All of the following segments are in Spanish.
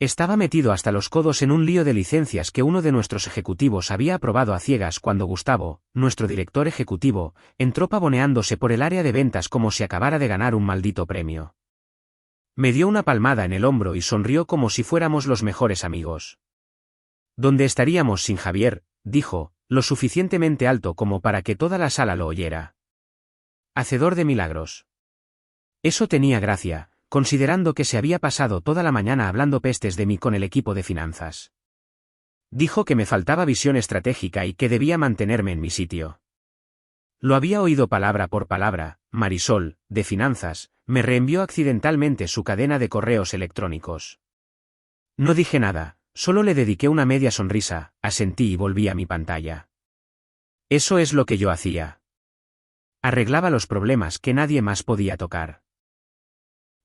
Estaba metido hasta los codos en un lío de licencias que uno de nuestros ejecutivos había aprobado a ciegas cuando Gustavo, nuestro director ejecutivo, entró pavoneándose por el área de ventas como si acabara de ganar un maldito premio. Me dio una palmada en el hombro y sonrió como si fuéramos los mejores amigos. ¿Dónde estaríamos sin Javier?, dijo, lo suficientemente alto como para que toda la sala lo oyera. Hacedor de milagros. Eso tenía gracia, considerando que se había pasado toda la mañana hablando pestes de mí con el equipo de finanzas. Dijo que me faltaba visión estratégica y que debía mantenerme en mi sitio. Lo había oído palabra por palabra. Marisol, de finanzas, me reenvió accidentalmente su cadena de correos electrónicos. No dije nada, solo le dediqué una media sonrisa, asentí y volví a mi pantalla. Eso es lo que yo hacía. Arreglaba los problemas que nadie más podía tocar.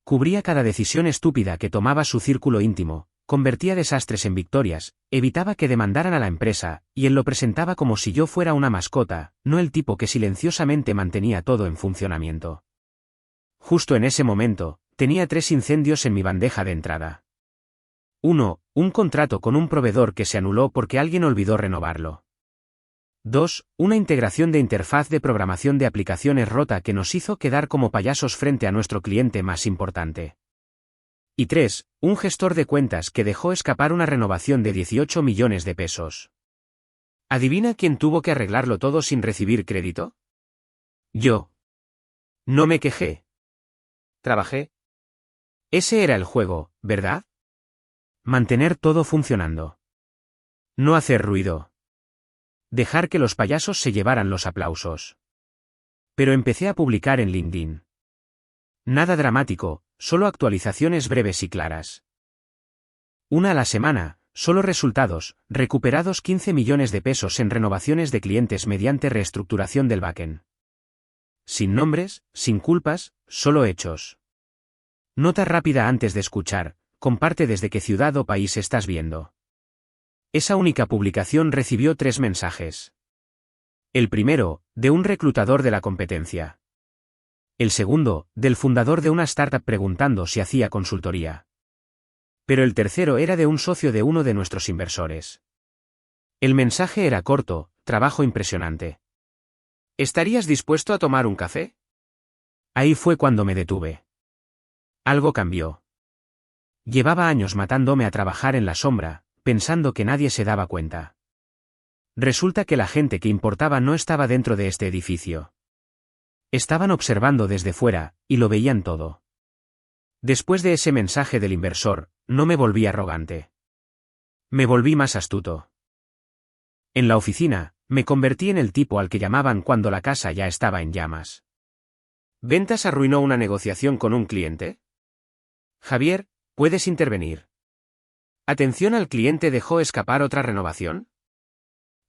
Cubría cada decisión estúpida que tomaba su círculo íntimo, convertía desastres en victorias, evitaba que demandaran a la empresa, y él lo presentaba como si yo fuera una mascota, no el tipo que silenciosamente mantenía todo en funcionamiento. Justo en ese momento, tenía 3 incendios en mi bandeja de entrada. 1. Un contrato con un proveedor que se anuló porque alguien olvidó renovarlo. 2. Una integración de interfaz de programación de aplicaciones rota que nos hizo quedar como payasos frente a nuestro cliente más importante. Y 3. Un gestor de cuentas que dejó escapar una renovación de 18 millones de pesos. ¿Adivina quién tuvo que arreglarlo todo sin recibir crédito? Yo. No me quejé. Trabajé. Ese era el juego, ¿verdad? Mantener todo funcionando. No hacer ruido. Dejar que los payasos se llevaran los aplausos. Pero empecé a publicar en LinkedIn. Nada dramático, solo actualizaciones breves y claras. Una a la semana, solo resultados, recuperados 15 millones de pesos en renovaciones de clientes mediante reestructuración del backend. Sin nombres, sin culpas, solo hechos. Nota rápida antes de escuchar, comparte desde qué ciudad o país estás viendo. Esa única publicación recibió 3 mensajes. El primero, de un reclutador de la competencia. El segundo, del fundador de una startup preguntando si hacía consultoría. Pero el tercero era de un socio de uno de nuestros inversores. El mensaje era corto: trabajo impresionante. ¿Estarías dispuesto a tomar un café? Ahí fue cuando me detuve. Algo cambió. Llevaba años matándome a trabajar en la sombra, pensando que nadie se daba cuenta. Resulta que la gente que importaba no estaba dentro de este edificio. Estaban observando desde fuera, y lo veían todo. Después de ese mensaje del inversor, no me volví arrogante. Me volví más astuto. En la oficina, me convertí en el tipo al que llamaban cuando la casa ya estaba en llamas. ¿Ventas arruinó una negociación con un cliente? Javier, ¿puedes intervenir? ¿Atención al cliente dejó escapar otra renovación?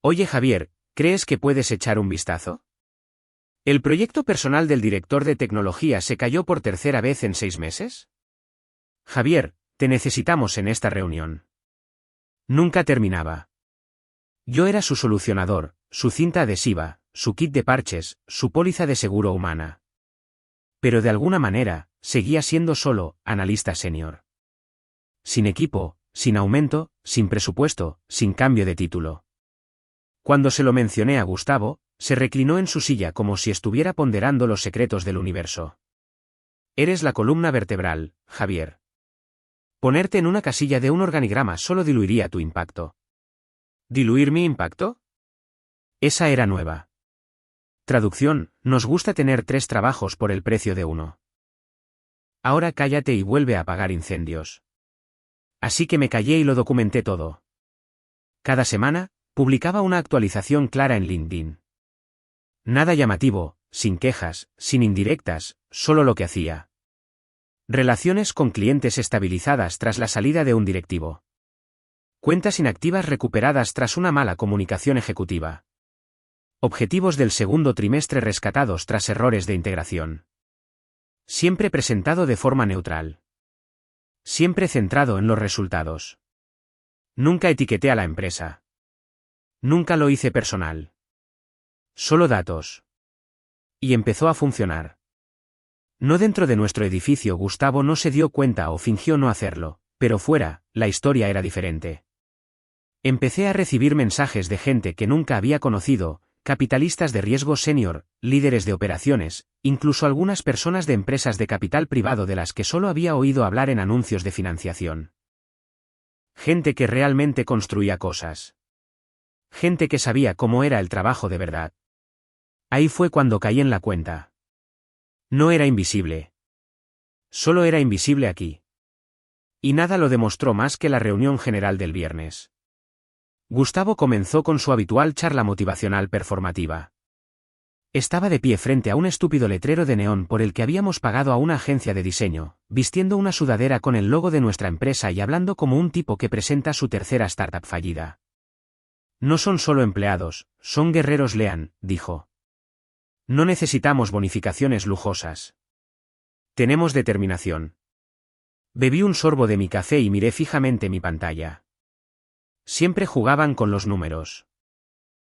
Oye Javier, ¿crees que puedes echar un vistazo? ¿El proyecto personal del director de tecnología se cayó por tercera vez en 6 meses? Javier, te necesitamos en esta reunión. Nunca terminaba. Yo era su solucionador, su cinta adhesiva, su kit de parches, su póliza de seguro humana. Pero de alguna manera, seguía siendo solo analista senior. Sin equipo, sin aumento, sin presupuesto, sin cambio de título. Cuando se lo mencioné a Gustavo, se reclinó en su silla como si estuviera ponderando los secretos del universo. Eres la columna vertebral, Javier. Ponerte en una casilla de un organigrama solo diluiría tu impacto. ¿Diluir mi impacto? Esa era nueva. Traducción: nos gusta tener 3 trabajos por el precio de uno. Ahora cállate y vuelve a apagar incendios. Así que me callé y lo documenté todo. Cada semana, publicaba una actualización clara en LinkedIn. Nada llamativo, sin quejas, sin indirectas, solo lo que hacía. Relaciones con clientes estabilizadas tras la salida de un directivo. Cuentas inactivas recuperadas tras una mala comunicación ejecutiva. Objetivos del segundo trimestre rescatados tras errores de integración. Siempre presentado de forma neutral. Siempre centrado en los resultados. Nunca etiqueté a la empresa. Nunca lo hice personal. Solo datos. Y empezó a funcionar. No dentro de nuestro edificio. Gustavo no se dio cuenta o fingió no hacerlo, pero fuera, la historia era diferente. Empecé a recibir mensajes de gente que nunca había conocido, capitalistas de riesgo senior, líderes de operaciones, incluso algunas personas de empresas de capital privado de las que solo había oído hablar en anuncios de financiación. Gente que realmente construía cosas. Gente que sabía cómo era el trabajo de verdad. Ahí fue cuando caí en la cuenta. No era invisible. Solo era invisible aquí. Y nada lo demostró más que la reunión general del viernes. Gustavo comenzó con su habitual charla motivacional performativa. Estaba de pie frente a un estúpido letrero de neón por el que habíamos pagado a una agencia de diseño, vistiendo una sudadera con el logo de nuestra empresa y hablando como un tipo que presenta su tercera startup fallida. No son solo empleados, son guerreros, lean, dijo. No necesitamos bonificaciones lujosas. Tenemos determinación. Bebí un sorbo de mi café y miré fijamente mi pantalla. Siempre jugaban con los números.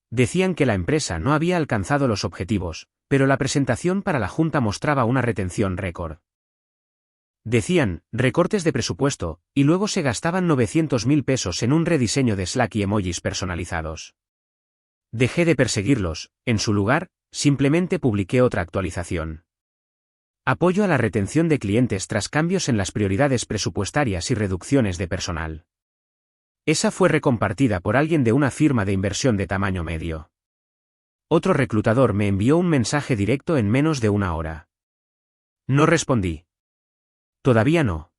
Decían que la empresa no había alcanzado los objetivos, pero la presentación para la junta mostraba una retención récord. Decían, recortes de presupuesto, y luego se gastaban 900.000 pesos en un rediseño de Slack y emojis personalizados. Dejé de perseguirlos, en su lugar, simplemente publiqué otra actualización. Apoyo a la retención de clientes tras cambios en las prioridades presupuestarias y reducciones de personal. Esa fue recompartida por alguien de una firma de inversión de tamaño medio. Otro reclutador me envió un mensaje directo en menos de una hora. No respondí. Todavía no.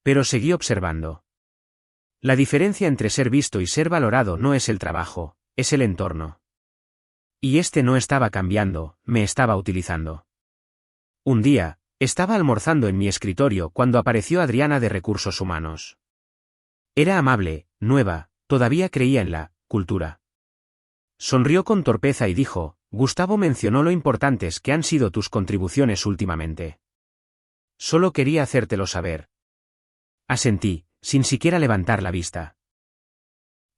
Pero seguí observando. La diferencia entre ser visto y ser valorado no es el trabajo, es el entorno. Y este no estaba cambiando, me estaba utilizando. Un día, estaba almorzando en mi escritorio cuando apareció Adriana de Recursos Humanos. Era amable, nueva, todavía creía en la cultura. Sonrió con torpeza y dijo, Gustavo mencionó lo importantes que han sido tus contribuciones últimamente. Solo quería hacértelo saber. Asentí, sin siquiera levantar la vista.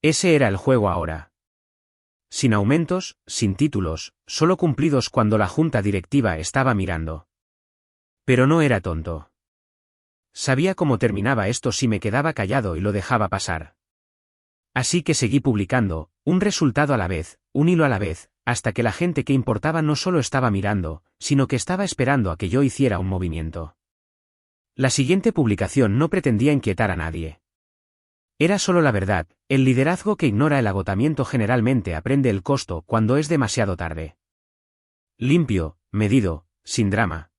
Ese era el juego ahora. Sin aumentos, sin títulos, solo cumplidos cuando la junta directiva estaba mirando. Pero no era tonto. Sabía cómo terminaba esto si me quedaba callado y lo dejaba pasar. Así que seguí publicando, un resultado a la vez, un hilo a la vez, hasta que la gente que importaba no solo estaba mirando, sino que estaba esperando a que yo hiciera un movimiento. La siguiente publicación no pretendía inquietar a nadie. Era solo la verdad, el liderazgo que ignora el agotamiento generalmente aprende el costo cuando es demasiado tarde. Limpio, medido, sin drama.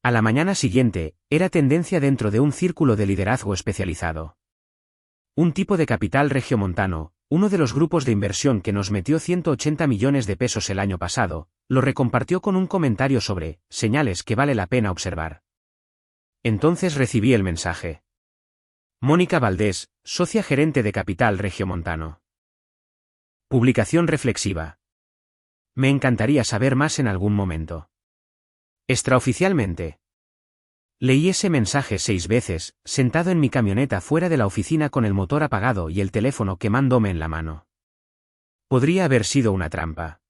A la mañana siguiente, era tendencia dentro de un círculo de liderazgo especializado. Un tipo de capital regiomontano, uno de los grupos de inversión que nos metió 180 millones de pesos el año pasado, lo recompartió con un comentario sobre señales que vale la pena observar. Entonces recibí el mensaje. Mónica Valdés, socia gerente de Capital Regiomontano. Publicación reflexiva. Me encantaría saber más en algún momento. Extraoficialmente. Leí ese mensaje 6 veces, sentado en mi camioneta fuera de la oficina con el motor apagado y el teléfono quemándome en la mano. Podría haber sido una trampa.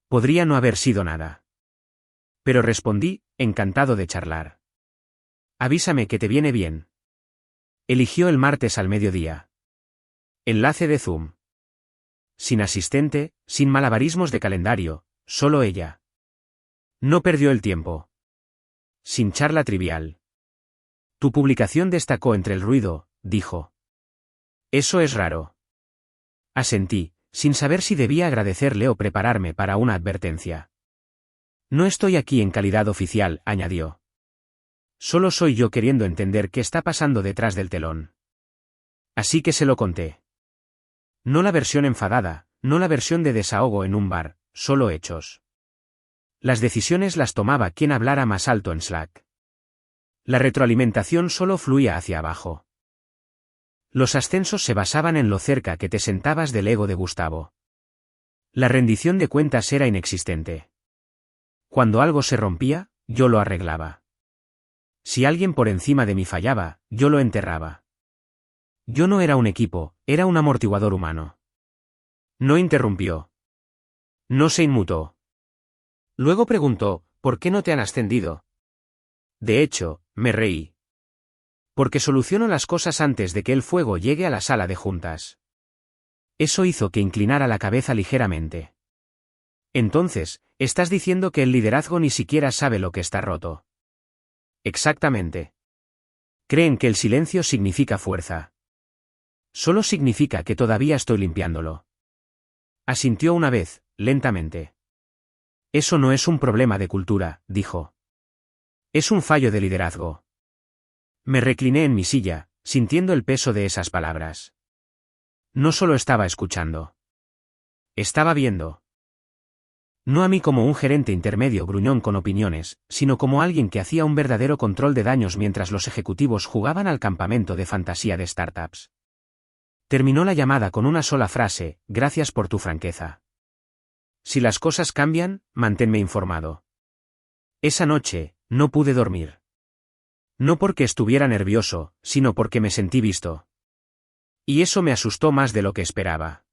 Podría no haber sido nada. Pero respondí, encantado de charlar. Avísame que te viene bien. Eligió el martes al mediodía. Enlace de Zoom. Sin asistente, sin malabarismos de calendario, solo ella. No perdió el tiempo. Sin charla trivial. Tu publicación destacó entre el ruido, dijo. Eso es raro. Asentí, sin saber si debía agradecerle o prepararme para una advertencia. No estoy aquí en calidad oficial, añadió. Solo soy yo queriendo entender qué está pasando detrás del telón. Así que se lo conté. No la versión enfadada, no la versión de desahogo en un bar, solo hechos. Las decisiones las tomaba quien hablara más alto en Slack. La retroalimentación solo fluía hacia abajo. Los ascensos se basaban en lo cerca que te sentabas del ego de Gustavo. La rendición de cuentas era inexistente. Cuando algo se rompía, yo lo arreglaba. Si alguien por encima de mí fallaba, yo lo enterraba. Yo no era un equipo, era un amortiguador humano. No interrumpió. No se inmutó. Luego preguntó, ¿por qué no te han ascendido? De hecho, me reí. Porque soluciono las cosas antes de que el fuego llegue a la sala de juntas. Eso hizo que inclinara la cabeza ligeramente. Entonces, estás diciendo que el liderazgo ni siquiera sabe lo que está roto. Exactamente. Creen que el silencio significa fuerza. Solo significa que todavía estoy limpiándolo. Asintió una vez, lentamente. Eso no es un problema de cultura, dijo. Es un fallo de liderazgo. Me recliné en mi silla, sintiendo el peso de esas palabras. No solo estaba escuchando. Estaba viendo. No a mí como un gerente intermedio gruñón con opiniones, sino como alguien que hacía un verdadero control de daños mientras los ejecutivos jugaban al campamento de fantasía de startups. Terminó la llamada con una sola frase: gracias por tu franqueza. Si las cosas cambian, manténme informado. Esa noche, no pude dormir. No porque estuviera nervioso, sino porque me sentí visto. Y eso me asustó más de lo que esperaba.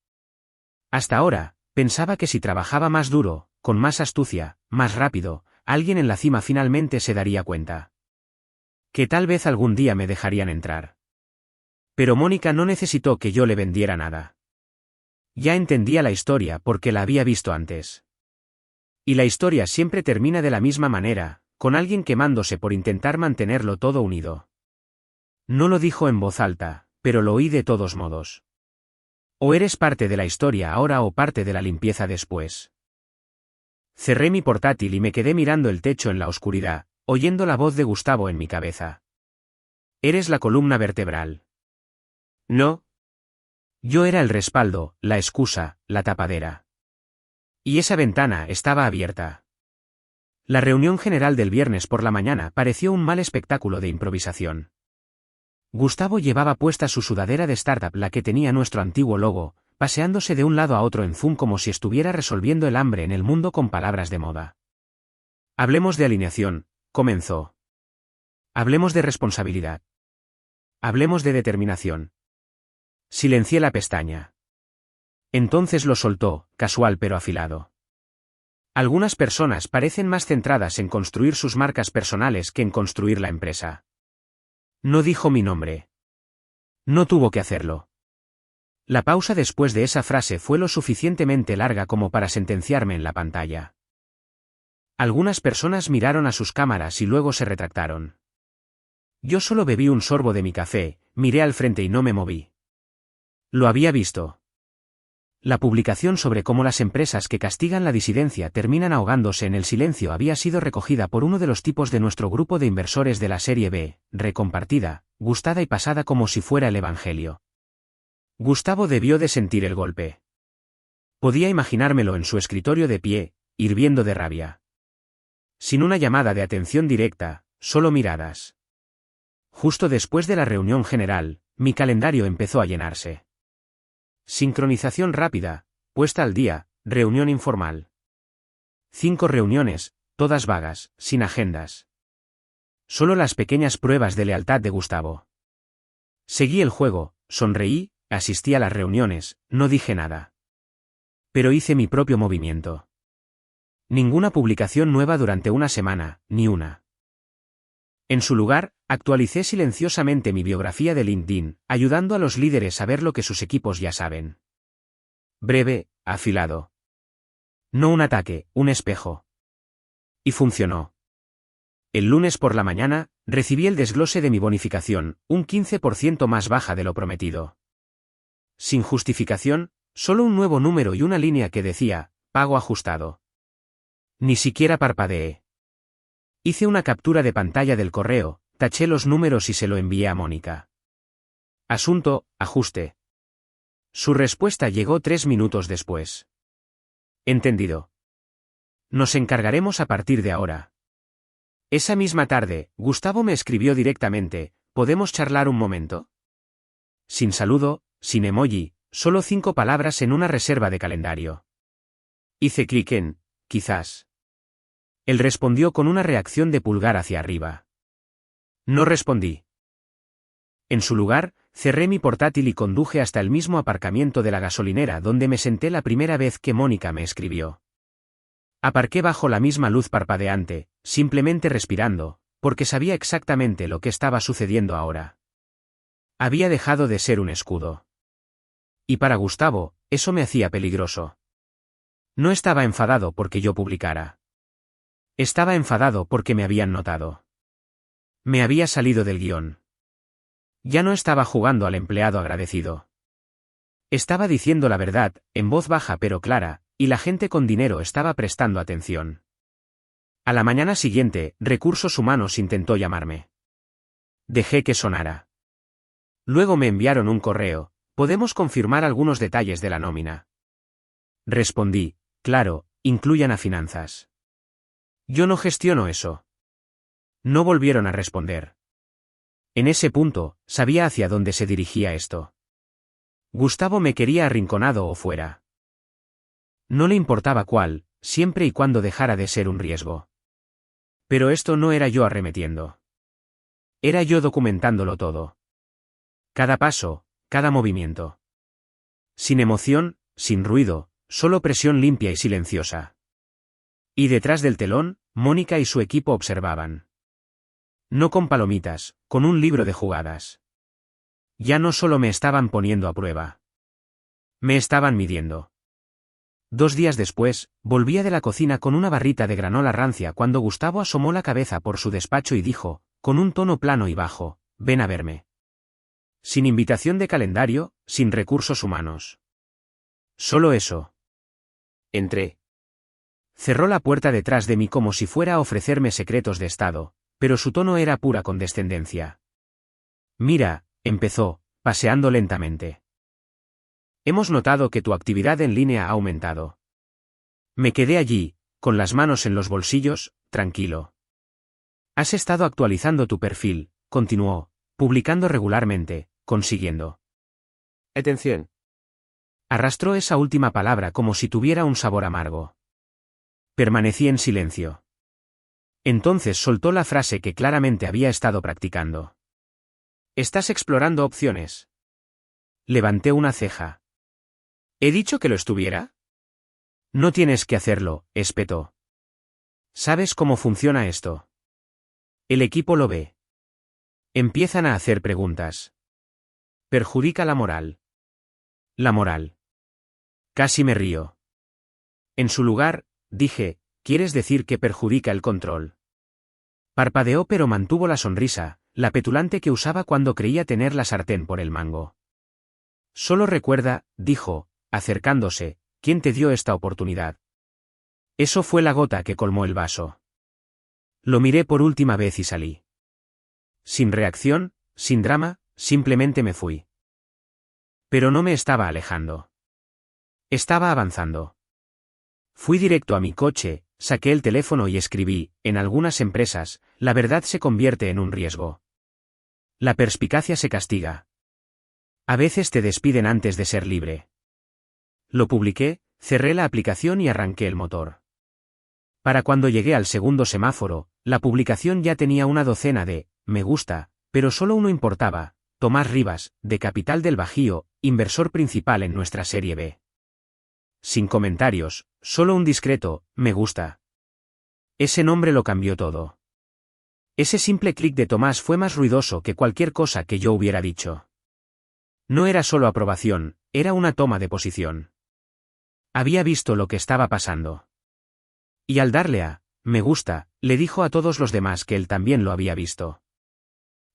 Hasta ahora, pensaba que si trabajaba más duro, con más astucia, más rápido, alguien en la cima finalmente se daría cuenta. Que tal vez algún día me dejarían entrar. Pero Mónica no necesitó que yo le vendiera nada. Ya entendía la historia porque la había visto antes. Y la historia siempre termina de la misma manera, con alguien quemándose por intentar mantenerlo todo unido. No lo dijo en voz alta, pero lo oí de todos modos. O eres parte de la historia ahora o parte de la limpieza después. Cerré mi portátil y me quedé mirando el techo en la oscuridad, oyendo la voz de Gustavo en mi cabeza. Eres la columna vertebral. No. Yo era el respaldo, la excusa, la tapadera. Y esa ventana estaba abierta. La reunión general del viernes por la mañana pareció un mal espectáculo de improvisación. Gustavo llevaba puesta su sudadera de startup, la que tenía nuestro antiguo logo, paseándose de un lado a otro en Zoom como si estuviera resolviendo el hambre en el mundo con palabras de moda. Hablemos de alineación, comenzó. Hablemos de responsabilidad. Hablemos de determinación. Silencié la pestaña. Entonces lo soltó, casual pero afilado. Algunas personas parecen más centradas en construir sus marcas personales que en construir la empresa. No dijo mi nombre. No tuvo que hacerlo. La pausa después de esa frase fue lo suficientemente larga como para sentenciarme en la pantalla. Algunas personas miraron a sus cámaras y luego se retractaron. Yo solo bebí un sorbo de mi café, miré al frente y no me moví. Lo había visto. La publicación sobre cómo las empresas que castigan la disidencia terminan ahogándose en el silencio había sido recogida por uno de los tipos de nuestro grupo de inversores de la serie B, recompartida, gustada y pasada como si fuera el Evangelio. Gustavo debió de sentir el golpe. Podía imaginármelo en su escritorio de pie, hirviendo de rabia. Sin una llamada de atención directa, solo miradas. Justo después de la reunión general, mi calendario empezó a llenarse. Sincronización rápida, puesta al día, reunión informal. 5 reuniones, todas vagas, sin agendas. Solo las pequeñas pruebas de lealtad de Gustavo. Seguí el juego, sonreí, asistí a las reuniones, no dije nada. Pero hice mi propio movimiento. Ninguna publicación nueva durante una semana, ni una. En su lugar, actualicé silenciosamente mi biografía de LinkedIn, ayudando a los líderes a ver lo que sus equipos ya saben. Breve, afilado. No un ataque, un espejo. Y funcionó. El lunes por la mañana, recibí el desglose de mi bonificación, un 15% más baja de lo prometido. Sin justificación, solo un nuevo número y una línea que decía, pago ajustado. Ni siquiera parpadeé. Hice una captura de pantalla del correo, taché los números y se lo envié a Mónica. Asunto, ajuste. Su respuesta llegó 3 minutos después. Entendido. Nos encargaremos a partir de ahora. Esa misma tarde, Gustavo me escribió directamente, ¿podemos charlar un momento? Sin saludo, sin emoji, solo 5 palabras en una reserva de calendario. Hice clic en, quizás. Él respondió con una reacción de pulgar hacia arriba. No respondí. En su lugar, cerré mi portátil y conduje hasta el mismo aparcamiento de la gasolinera donde me senté la primera vez que Mónica me escribió. Aparqué bajo la misma luz parpadeante, simplemente respirando, porque sabía exactamente lo que estaba sucediendo ahora. Había dejado de ser un escudo. Y para Gustavo, eso me hacía peligroso. No estaba enfadado porque yo publicara. Estaba enfadado porque me habían notado. Me había salido del guión. Ya no estaba jugando al empleado agradecido. Estaba diciendo la verdad, en voz baja pero clara, y la gente con dinero estaba prestando atención. A la mañana siguiente, Recursos Humanos intentó llamarme. Dejé que sonara. Luego me enviaron un correo: ¿podemos confirmar algunos detalles de la nómina? Respondí: claro, incluyan a finanzas. Yo no gestiono eso. No volvieron a responder. En ese punto, sabía hacia dónde se dirigía esto. Gustavo me quería arrinconado o fuera. No le importaba cuál, siempre y cuando dejara de ser un riesgo. Pero esto no era yo arremetiendo. Era yo documentándolo todo. Cada paso, cada movimiento. Sin emoción, sin ruido, solo presión limpia y silenciosa. Y detrás del telón, Mónica y su equipo observaban. No con palomitas, con un libro de jugadas. Ya no solo me estaban poniendo a prueba. Me estaban midiendo. 2 días después, volvía de la cocina con una barrita de granola rancia cuando Gustavo asomó la cabeza por su despacho y dijo, con un tono plano y bajo: ven a verme. Sin invitación de calendario, sin recursos humanos. Solo eso. Entré. Cerró la puerta detrás de mí como si fuera a ofrecerme secretos de Estado, pero su tono era pura condescendencia. Mira, empezó, paseando lentamente. Hemos notado que tu actividad en línea ha aumentado. Me quedé allí, con las manos en los bolsillos, tranquilo. Has estado actualizando tu perfil, continuó, publicando regularmente, consiguiendo atención. Arrastró esa última palabra como si tuviera un sabor amargo. Permanecí en silencio. Entonces soltó la frase que claramente había estado practicando. ¿Estás explorando opciones? Levanté una ceja. ¿He dicho que lo estuviera? No tienes que hacerlo, espetó. ¿Sabes cómo funciona esto? El equipo lo ve. Empiezan a hacer preguntas. Perjudica la moral. La moral. Casi me río. En su lugar, dije, ¿quieres decir que perjudica el control? Parpadeó pero mantuvo la sonrisa, la petulante que usaba cuando creía tener la sartén por el mango. Solo recuerda, dijo, acercándose, ¿quién te dio esta oportunidad? Eso fue la gota que colmó el vaso. Lo miré por última vez y salí. Sin reacción, sin drama, simplemente me fui. Pero no me estaba alejando. Estaba avanzando. Fui directo a mi coche, saqué el teléfono y escribí: en algunas empresas, la verdad se convierte en un riesgo. La perspicacia se castiga. A veces te despiden antes de ser libre. Lo publiqué, cerré la aplicación y arranqué el motor. Para cuando llegué al segundo semáforo, la publicación ya tenía una docena de me gusta, pero solo uno importaba: Tomás Rivas, de Capital del Bajío, inversor principal en nuestra serie B. Sin comentarios, solo un discreto me gusta. Ese nombre lo cambió todo. Ese simple clic de Tomás fue más ruidoso que cualquier cosa que yo hubiera dicho. No era solo aprobación, era una toma de posición. Había visto lo que estaba pasando. Y al darle a me gusta, le dijo a todos los demás que él también lo había visto.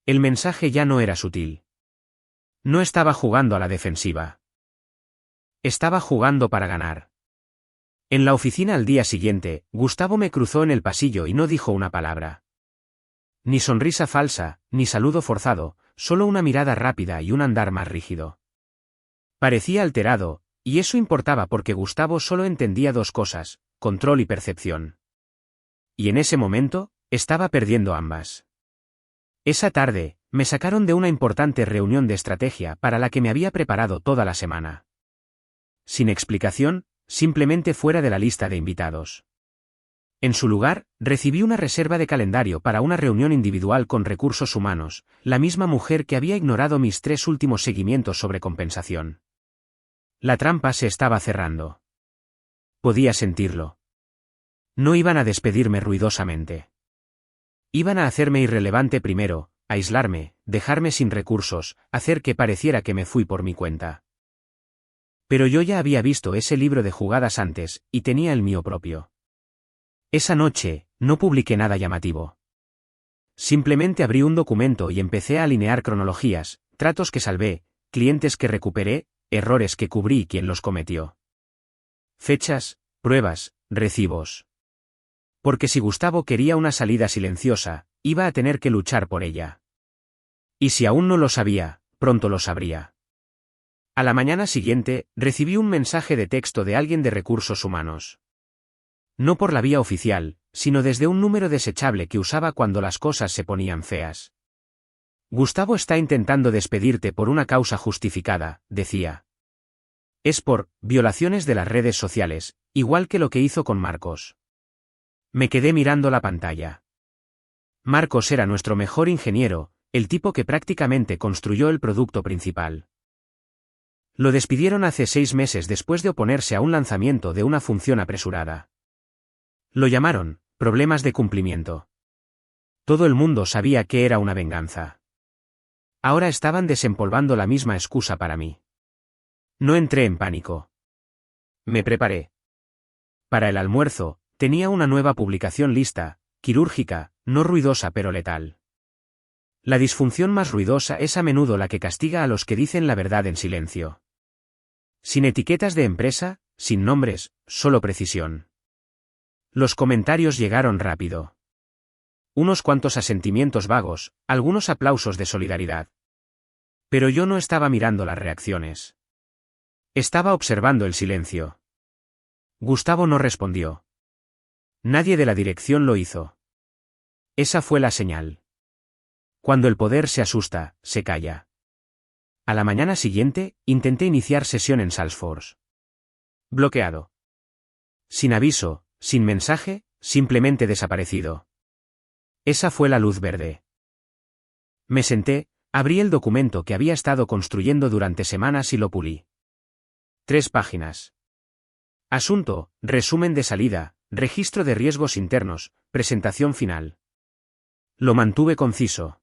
El mensaje ya no era sutil. No estaba jugando a la defensiva. Estaba jugando para ganar. En la oficina al día siguiente, Gustavo me cruzó en el pasillo y no dijo una palabra. Ni sonrisa falsa, ni saludo forzado, solo una mirada rápida y un andar más rígido. Parecía alterado, y eso importaba porque Gustavo solo entendía 2 cosas: control y percepción. Y en ese momento, estaba perdiendo ambas. Esa tarde, me sacaron de una importante reunión de estrategia para la que me había preparado toda la semana. Sin explicación, simplemente fuera de la lista de invitados. En su lugar, recibí una reserva de calendario para una reunión individual con recursos humanos, la misma mujer que había ignorado mis 3 últimos seguimientos sobre compensación. La trampa se estaba cerrando. Podía sentirlo. No iban a despedirme ruidosamente. Iban a hacerme irrelevante primero, aislarme, dejarme sin recursos, hacer que pareciera que me fui por mi cuenta. Pero yo ya había visto ese libro de jugadas antes, y tenía el mío propio. Esa noche, no publiqué nada llamativo. Simplemente abrí un documento y empecé a alinear cronologías, tratos que salvé, clientes que recuperé, errores que cubrí y quién los cometió. Fechas, pruebas, recibos. Porque si Gustavo quería una salida silenciosa, iba a tener que luchar por ella. Y si aún no lo sabía, pronto lo sabría. A la mañana siguiente, recibí un mensaje de texto de alguien de recursos humanos. No por la vía oficial, sino desde un número desechable que usaba cuando las cosas se ponían feas. Gustavo está intentando despedirte por una causa justificada, decía. Es por violaciones de las redes sociales, igual que lo que hizo con Marcos. Me quedé mirando la pantalla. Marcos era nuestro mejor ingeniero, el tipo que prácticamente construyó el producto principal. Lo despidieron hace 6 meses después de oponerse a un lanzamiento de una función apresurada. Lo llamaron problemas de cumplimiento. Todo el mundo sabía que era una venganza. Ahora estaban desempolvando la misma excusa para mí. No entré en pánico. Me preparé. Para el almuerzo, tenía una nueva publicación lista, quirúrgica, no ruidosa pero letal. La disfunción más ruidosa es a menudo la que castiga a los que dicen la verdad en silencio. Sin etiquetas de empresa, sin nombres, solo precisión. Los comentarios llegaron rápido. Unos cuantos asentimientos vagos, algunos aplausos de solidaridad. Pero yo no estaba mirando las reacciones. Estaba observando el silencio. Gustavo no respondió. Nadie de la dirección lo hizo. Esa fue la señal. Cuando el poder se asusta, se calla. A la mañana siguiente, intenté iniciar sesión en Salesforce. Bloqueado. Sin aviso, sin mensaje, simplemente desaparecido. Esa fue la luz verde. Me senté, abrí el documento que había estado construyendo durante semanas y lo pulí. 3 páginas. Asunto, resumen de salida, registro de riesgos internos, presentación final. Lo mantuve conciso.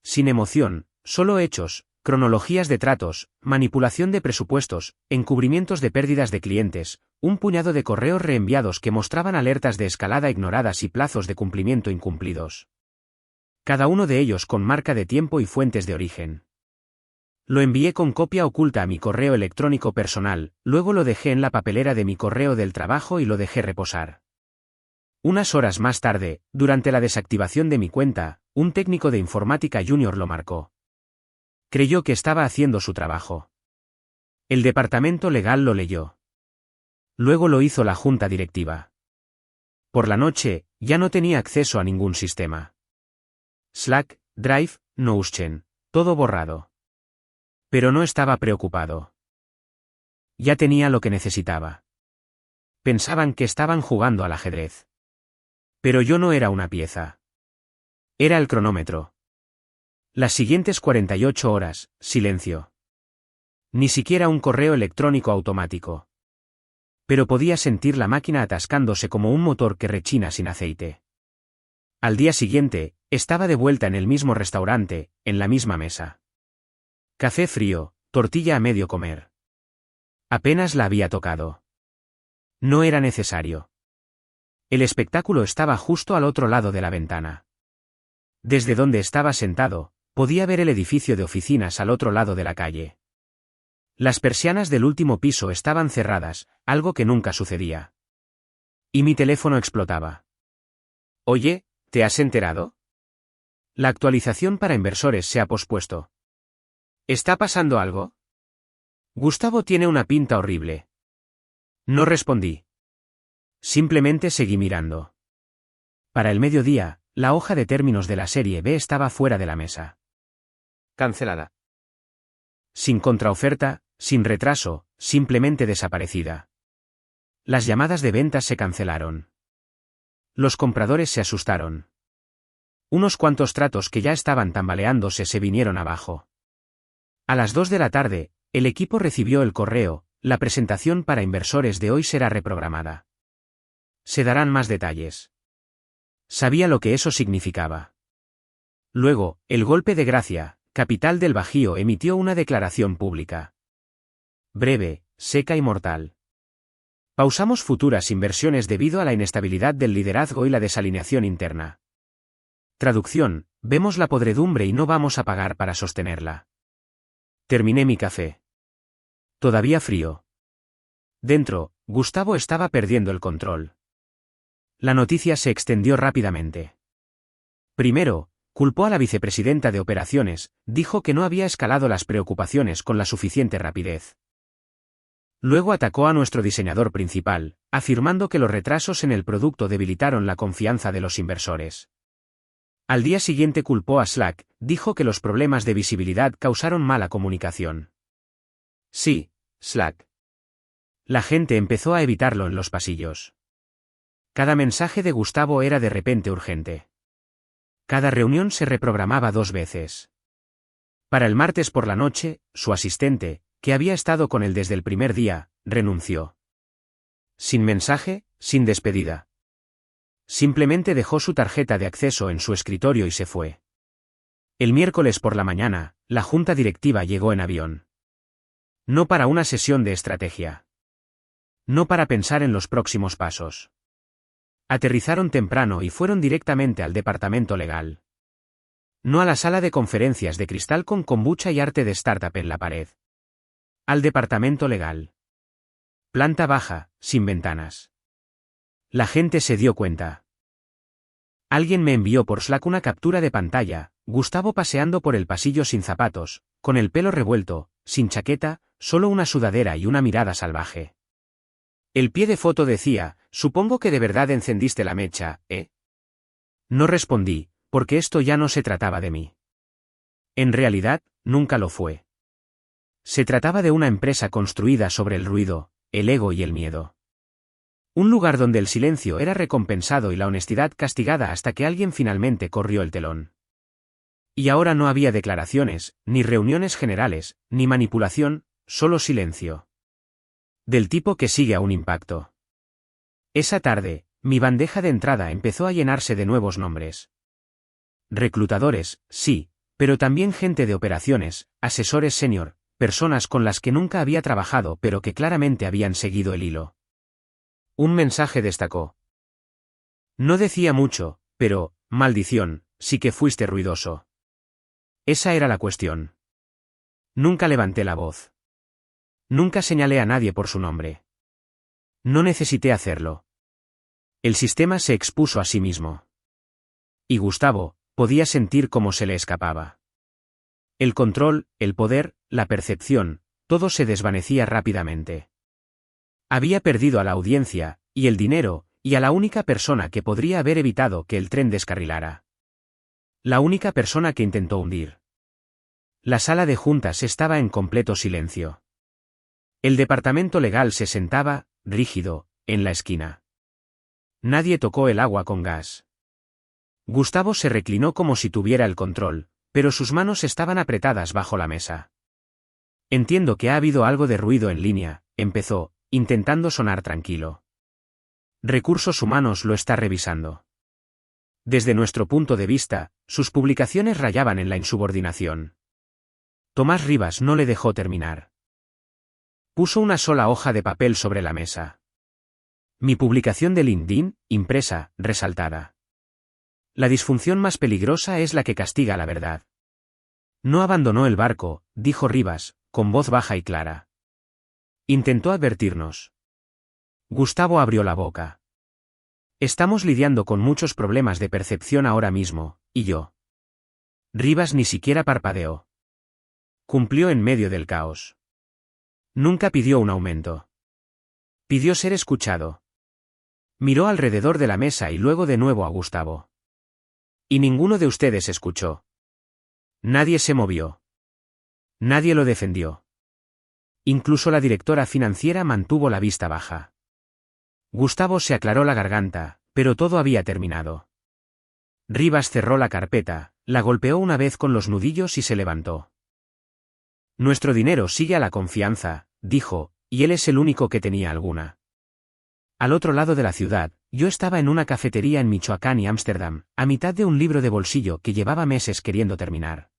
Sin emoción, solo hechos, cronologías de tratos, manipulación de presupuestos, encubrimientos de pérdidas de clientes, un puñado de correos reenviados que mostraban alertas de escalada ignoradas y plazos de cumplimiento incumplidos. Cada uno de ellos con marca de tiempo y fuentes de origen. Lo envié con copia oculta a mi correo electrónico personal, luego lo dejé en la papelera de mi correo del trabajo y lo dejé reposar. Unas horas más tarde, durante la desactivación de mi cuenta, un técnico de informática junior lo marcó. Creyó que estaba haciendo su trabajo. El departamento legal lo leyó. Luego lo hizo la junta directiva. Por la noche, ya no tenía acceso a ningún sistema. Slack, Drive, Notion, todo borrado. Pero no estaba preocupado. Ya tenía lo que necesitaba. Pensaban que estaban jugando al ajedrez. Pero yo no era una pieza. Era el cronómetro. Las siguientes 48 horas, silencio. Ni siquiera un correo electrónico automático. Pero podía sentir la máquina atascándose como un motor que rechina sin aceite. Al día siguiente, estaba de vuelta en el mismo restaurante, en la misma mesa. Café frío, tortilla a medio comer. Apenas la había tocado. No era necesario. El espectáculo estaba justo al otro lado de la ventana. Desde donde estaba sentado, podía ver el edificio de oficinas al otro lado de la calle. Las persianas del último piso estaban cerradas, algo que nunca sucedía. Y mi teléfono explotaba. Oye, ¿te has enterado? La actualización para inversores se ha pospuesto. ¿Está pasando algo? Gustavo tiene una pinta horrible. No respondí. Simplemente seguí mirando. Para el mediodía, la hoja de términos de la serie B estaba fuera de la mesa. Cancelada. Sin contraoferta, sin retraso, simplemente desaparecida. Las llamadas de ventas se cancelaron. Los compradores se asustaron. Unos cuantos tratos que ya estaban tambaleándose se vinieron abajo. A las 2 de la tarde, el equipo recibió el correo, la presentación para inversores de hoy será reprogramada. Se darán más detalles. Sabía lo que eso significaba. Luego, el golpe de Gracia, capital del Bajío, emitió una declaración pública. Breve, seca y mortal. Pausamos futuras inversiones debido a la inestabilidad del liderazgo y la desalineación interna. Traducción, vemos la podredumbre y no vamos a pagar para sostenerla. Terminé mi café. Todavía frío. Dentro, Gustavo estaba perdiendo el control. La noticia se extendió rápidamente. Primero, culpó a la vicepresidenta de operaciones, dijo que no había escalado las preocupaciones con la suficiente rapidez. Luego atacó a nuestro diseñador principal, afirmando que los retrasos en el producto debilitaron la confianza de los inversores. Al día siguiente culpó a Slack, dijo que los problemas de visibilidad causaron mala comunicación. Sí, Slack. La gente empezó a evitarlo en los pasillos. Cada mensaje de Gustavo era de repente urgente. Cada reunión se reprogramaba 2 veces. Para el martes por la noche, su asistente, que había estado con él desde el primer día, renunció. Sin mensaje, sin despedida. Simplemente dejó su tarjeta de acceso en su escritorio y se fue. El miércoles por la mañana, la junta directiva llegó en avión. No para una sesión de estrategia. No para pensar en los próximos pasos. Aterrizaron temprano y fueron directamente al departamento legal. No a la sala de conferencias de cristal con kombucha y arte de startup en la pared. Al departamento legal. Planta baja, sin ventanas. La gente se dio cuenta. Alguien me envió por Slack una captura de pantalla, Gustavo paseando por el pasillo sin zapatos, con el pelo revuelto, sin chaqueta, solo una sudadera y una mirada salvaje. El pie de foto decía, supongo que de verdad encendiste la mecha, ¿eh? No respondí, porque esto ya no se trataba de mí. En realidad, nunca lo fue. Se trataba de una empresa construida sobre el ruido, el ego y el miedo. Un lugar donde el silencio era recompensado y la honestidad castigada hasta que alguien finalmente corrió el telón. Y ahora no había declaraciones, ni reuniones generales, ni manipulación, solo silencio. Del tipo que sigue a un impacto. Esa tarde, mi bandeja de entrada empezó a llenarse de nuevos nombres. Reclutadores, sí, pero también gente de operaciones, asesores senior, personas con las que nunca había trabajado pero que claramente habían seguido el hilo. Un mensaje destacó. No decía mucho, pero, maldición, sí que fuiste ruidoso. Esa era la cuestión. Nunca levanté la voz. Nunca señalé a nadie por su nombre. No necesité hacerlo. El sistema se expuso a sí mismo. Y Gustavo, podía sentir cómo se le escapaba. El control, el poder, la percepción, todo se desvanecía rápidamente. Había perdido a la audiencia, y el dinero, y a la única persona que podría haber evitado que el tren descarrilara. La única persona que intentó hundir. La sala de juntas estaba en completo silencio. El departamento legal se sentaba, rígido, en la esquina. Nadie tocó el agua con gas. Gustavo se reclinó como si tuviera el control, pero sus manos estaban apretadas bajo la mesa. Entiendo que ha habido algo de ruido en línea, empezó, intentando sonar tranquilo. Recursos Humanos lo está revisando. Desde nuestro punto de vista, sus publicaciones rayaban en la insubordinación. Tomás Rivas no le dejó terminar. Puso una sola hoja de papel sobre la mesa. Mi publicación de LinkedIn, impresa, resaltada. La disfunción más peligrosa es la que castiga la verdad. No abandonó el barco, dijo Rivas, con voz baja y clara. Intentó advertirnos. Gustavo abrió la boca. Estamos lidiando con muchos problemas de percepción ahora mismo, y yo. Rivas ni siquiera parpadeó. Cumplió en medio del caos. Nunca pidió un aumento. Pidió ser escuchado. Miró alrededor de la mesa y luego de nuevo a Gustavo. Y ninguno de ustedes escuchó. Nadie se movió. Nadie lo defendió. Incluso la directora financiera mantuvo la vista baja. Gustavo se aclaró la garganta, pero todo había terminado. Rivas cerró la carpeta, la golpeó una vez con los nudillos y se levantó. Nuestro dinero sigue a la confianza, dijo, y él es el único que tenía alguna. Al otro lado de la ciudad, Yo estaba en una cafetería en Michoacán y Ámsterdam, a mitad de un libro de bolsillo que llevaba meses queriendo terminar.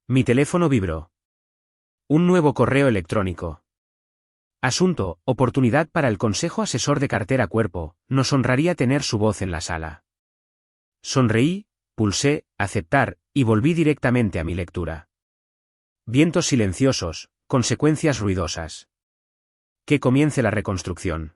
Mi teléfono vibró. Un nuevo correo electrónico. Asunto: oportunidad para el Consejo Asesor de Cartera Cuerpo, nos honraría tener su voz en la sala. Sonreí, pulsé, aceptar, y volví directamente a mi lectura. Vientos silenciosos, consecuencias ruidosas. Que comience la reconstrucción.